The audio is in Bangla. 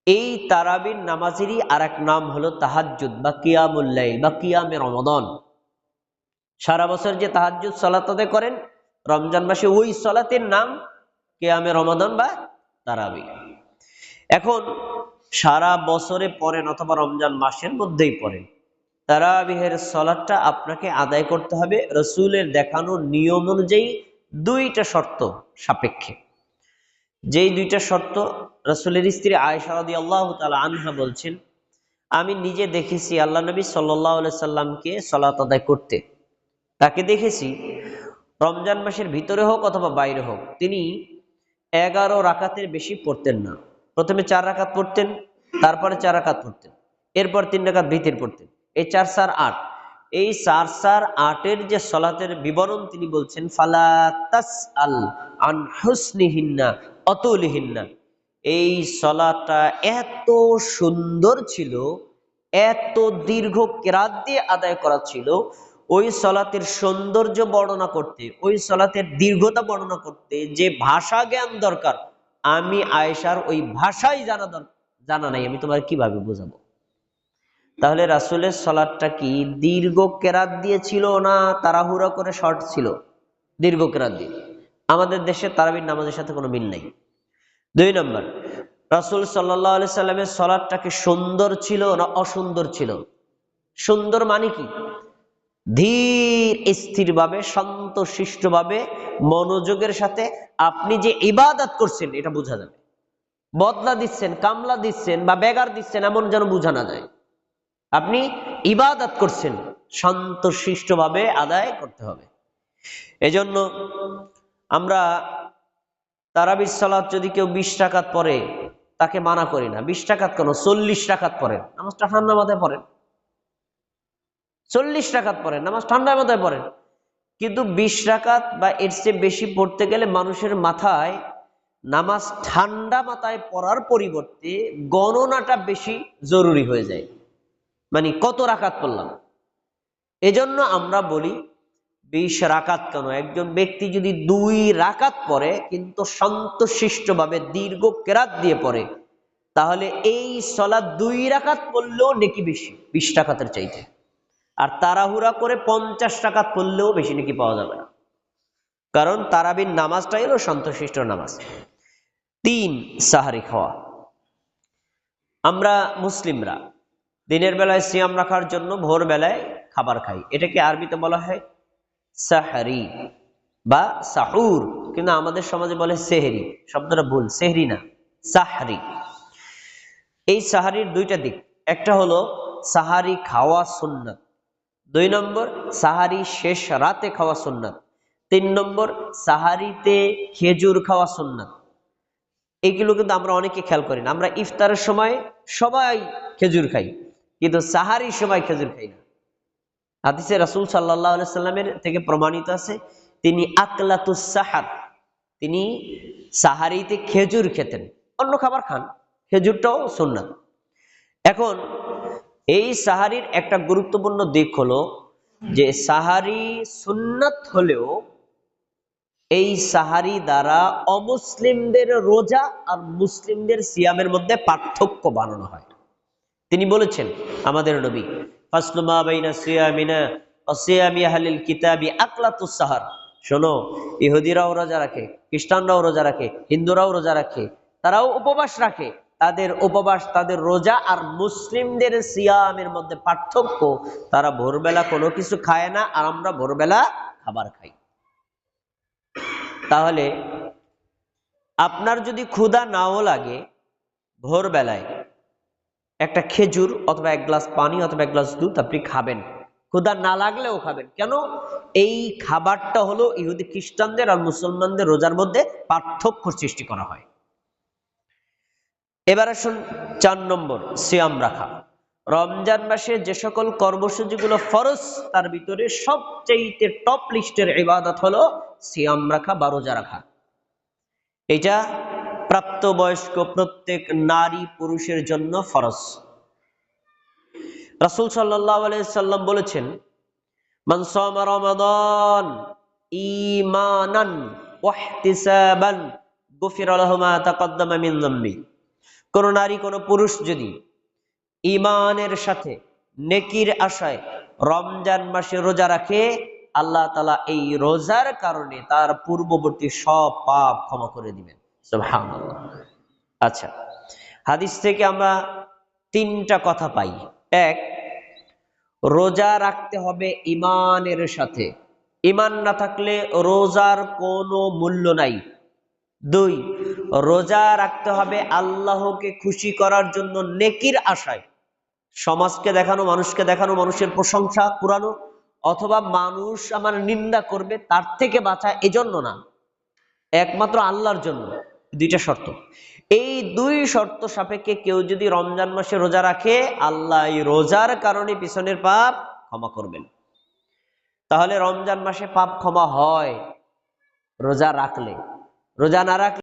এই তারাবির নামাজেরই আর এক নাম হলো তাহাজ্জুদ বা কিয়ামুল লাইল বা কিয়ামে রমাদান। সারা বছর যে তাহাজ্জুদ সালাত আদায় করেন, রমজান মাসে ওই সালাতের নাম কিয়ামে রমাদান বা তারাবি। এখন সারা বছরে পড়েন অথবা রমজান মাসের মধ্যেই পড়েন, তারাবিহের সালাতটা আপনাকে আদায় করতে হবে রাসূলের দেখানো নিয়ম অনুযায়ী দুইটা শর্ত সাপেক্ষে। যেই দুইটা শর্ত রাসূলের স্ত্রী আয়েশা রাদিয়াল্লাহু তাআলা আনহা বলছেন, আমি নিজে দেখেছি আল্লাহ নবী সাল্লাল্লাহু আলাইহি সাল্লামকে সালাত আদায় করতে। তাকে দেখেছি রমজান মাসের ভিতরে হোক অথবা বাইরে হোক, তিনি 11 রাকাতের বেশি পড়তেন না। প্রথমে 4 রাকাত পড়তেন, তারপরে 4 রাকাত পড়তেন, এরপর 3 রাকাত ভিতর পড়তেন। এই 4 4 8, এই 4 4 8-এর যে সলাতের বিবরণ তিনি বলছেন, ফালা তাসআল আন হুসনিহিন্না অতুলিহিন্না। এই সলাতটা এত সুন্দর ছিল, এত দীর্ঘ কেরাত দিয়ে আদায় করা ছিল, ওই সলাতের সৌন্দর্য বর্ণনা করতে, ওই সলাতের দীর্ঘতা বর্ণনা করতে যে ভাষা জ্ঞান দরকার, আমি আয়েশার ওই ভাষাই জানা নাই, আমি তোমার কিভাবে বোঝাবো? তাহলে রাসূলের সালাতটা কি দীর্ঘ কেরাত দিয়ে ছিল না তাড়াহুড়া করে শর্ট ছিল? দীর্ঘ কেরাত দিয়ে। আমাদের দেশে তারাবির নামাজের সাথে কোনো মিল নাই। 2 নম্বর, রাসূল সাল্লাল্লাহু আলাইহি সাল্লামের সালাতটা কি সুন্দর ছিল না অসুন্দর ছিল? সুন্দর মানে কি? ধীর স্থিরভাবে, শান্তশিষ্টভাবে, মনোযোগের সাথে আপনি যে ইবাদত করছেন এটা বোঝা যাবে। বদলা দিচ্ছেন, কামলা দিচ্ছেন বা বেগার দিচ্ছেন এমন যেন বোঝা না যায়। আপনি ইবাদত করছেন, শান্তশিষ্টভাবে আদায় করতে হবে। এজন্য আমরা তারাবির সালাত যদি কেউ 20 রাকাত পড়ে তাকে মানা করি না। 20 রাকাত কেন, 40 রাকাত পড়েন, নামাজটা ঠান্ডা মাথায় পড়েন। 40 রাকাত পড়েন, নামাজ ঠান্ডা মাথায় পড়েন। কিন্তু 20 রাকাত বা এর চেয়ে বেশি পড়তে গেলে মানুষের মাথায় নামাজ ঠান্ডা মাথায় পড়ার পরিবর্তে গণনাটা বেশি জরুরি হয়ে যায়, মানে কত রাকাত পড়লাম। এজন্য আমরা বলি 20 রাকাত কেন, একজন ব্যক্তি যদি 2 রাকাত পড়ে কিন্তু শান্তশিষ্টভাবে দীর্ঘ কেরাত দিয়ে পড়ে, তাহলে এই সালাত 2 রাকাত পড়লেও নেকি বেশি 20 রাকাতের চাইতে। আর তাড়াহুড়া করে 50 রাকাত পড়লেও বেশি নেকি পাওয়া যাবে না, কারণ তারাবির নামাজটাই হলো শান্তশিষ্ট নামাজ। 3, সাহারি খাওয়া। আমরা মুসলিমরা দিনের বেলায় সিয়াম রাখার জন্য ভোর বেলায় খাবার খাই, এটাকে আরবিতে বলা হয় সাহরি বা সাহুর, কিন্তু আমাদের সমাজে বলে সেহরি। শব্দটা ভুল, সেহরি না, সাহরি। এই সাহারির দুইটা দিক, একটা হলো সাহারি খাওয়া সুন্নাত, 2 নম্বর সাহারি শেষ রাতে খাওয়া সুন্নাত, 3 নম্বর সাহারিতে খেজুর খাওয়া সুন্নাত। এইগুলো কিন্তু আমরা অনেকে খেয়াল করি না। আমরা ইফতারের সময় সবাই খেজুর খাই, কিন্তু সাহারির সময় খেজুর খাই না। হাদিসে রাসূল সাল্লাল্লাহু আলাইহি সাল্লামের থেকে প্রমাণিত আছে, তিনি আকলাতুস সাহার, তিনি সাহারিতে খেজুর খেতেন। অন্য খাবার খান, খেজুরটাও সুন্নাত। এখন এই সাহারির একটা গুরুত্বপূর্ণ দিক হলো যে সাহারি সুন্নাত হলেও এই সাহারি দ্বারা অমুসলিমদের রোজা আর মুসলিমদের সিয়ামের মধ্যে পার্থক্য বানানো হয়। তিনি বলেছেন আমাদের নবী, ফাসলু মা বাইনা সিয়ামিনা ওয়া সিয়ামি আহলিল কিতাবি আকলাতুস সাহার। শোনো, ইহুদিরাও রোজা রাখে, খ্রিস্টানরাও রোজা রাখে, হিন্দুরাও রোজা রাখে, তারাও উপবাস রাখে। তাদের উপবাস, তাদের রোজা আর মুসলিমদের সিয়ামের মধ্যে পার্থক্য, তারা ভোরবেলা কোনো কিছু খায় না আর আমরা ভোরবেলা খাবার খাই। তাহলে আপনার যদি ক্ষুধা নাও লাগে, ভোরবেলায় একটা খেজুর অথবা 1 গ্লাস পানি অথবা 1 গ্লাস দুধ আপনি খাবেন, ক্ষুধা না লাগলেও খাবেন। কেন? এই খাবারটা হলো ইহুদি খ্রিস্টানদের আর মুসলমানদের রোজার মধ্যে পার্থক্য সৃষ্টি করা হয়। এবার আসুন 4 নম্বর, সিয়াম রাখা। রমজান মাসে যে সকল কর্মসূচিগুলো ফরজ, তার ভিতরে সবচেয়ে টপ লিস্টের ইবাদত হলো সিয়াম রাখা বা রোজা রাখা। এটা প্রাপ্তবয়স্ক প্রত্যেক নারী পুরুষের জন্য ফরজ। রাসূল সাল্লাল্লাহু আলাইহি সাল্লাম বলেছেন, মান সামা রমাদান ঈমানান ওয়া ইহতিসাবান গুফিরা লাহু মা তাকদ্দামা মিন যামবি। কোন নারী কোন পুরুষ যদি ঈমানের সাথে নেকির আশায় রমজান মাসে রোজা রাখে, আল্লাহ তাআলা এই রোজার কারণে তার পূর্ববর্তী সব পাপ ক্ষমা করে দিবেন। সুবহানাল্লাহ। আচ্ছা, হাদিস থেকে আমরা তিনটা কথা পাই। এক, রোজা রাখতে হবে ঈমানের সাথে, ঈমান না থাকলে রোজার কোনো মূল্য নাই। দুই, রোজা রাখতে হবে আল্লাহকে খুশি করার জন্য নেকির আশায়, সমাজকে দেখানো, মানুষকে দেখানো, মানুষের প্রশংসা কুড়ানো, অথবা মানুষ আমার নিন্দা করবে তার থেকে বাঁচা, এজন্য না, একমাত্র আল্লাহর জন্য। দুইটা শর্ত। এই দুই শর্ত সাপেক্ষে কেউ যদি রমজান মাসে রোজা রাখে, আল্লাহ এই রোজার কারণে পিছনের পাপ ক্ষমা করবেন। তাহলে রমজান মাসে পাপ ক্ষমা হয় রোজা রাখলে, রোজা না রাখলে